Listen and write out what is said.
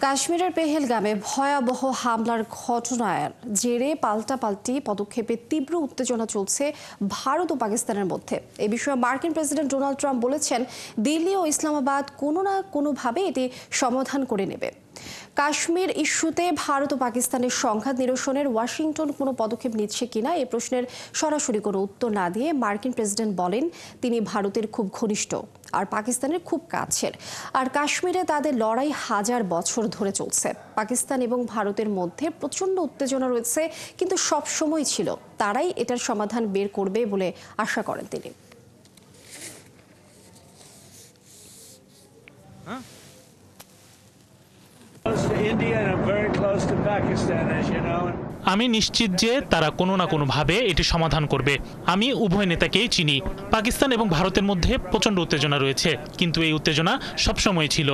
কাশ্মীরের পেহেলগামে ভয়াবহ হামলার ঘটনার জেরে পাল্টাপাল্টি পদক্ষেপে তীব্র উত্তেজনা চলছে ভারত ও পাকিস্তানের মধ্যে। এ বিষয়ে মার্কিন প্রেসিডেন্ট ডোনাল্ড ট্রাম্প বলেছেন, দিল্লি ও ইসলামাবাদ কোনো না কোনোভাবে এটি সমাধান করে নেবে। কাশ্মীর ইস্যুতে ভারত ও পাকিস্তানের সংঘাত নিরসনের ওয়াশিংটন কোনো পদক্ষেপ নিচ্ছে কিনা এই প্রশ্নের সরাসরি কোনো উত্তর না দিয়ে মার্কিন প্রেসিডেন্ট বলেন, তিনি ভারতের খুব ঘনিষ্ঠ আর পাকিস্তানের খুব কাছের, আর কাশ্মীরে তাদের লড়াই হাজার বছর ধরে চলছে। পাকিস্তান এবং ভারতের মধ্যে প্রচণ্ড উত্তেজনা রয়েছে, কিন্তু সবসময় ছিল। তারাই এটার সমাধান বের করবে বলে আশা করেন তিনি। আমি নিশ্চিত যে তারা কোনো না কোনোভাবে এটি সমাধান করবে। আমি উভয় নেতাকেই চিনি। পাকিস্তান এবং ভারতের মধ্যে প্রচণ্ড উত্তেজনা রয়েছে, কিন্তু এই উত্তেজনা সবসময় ছিল।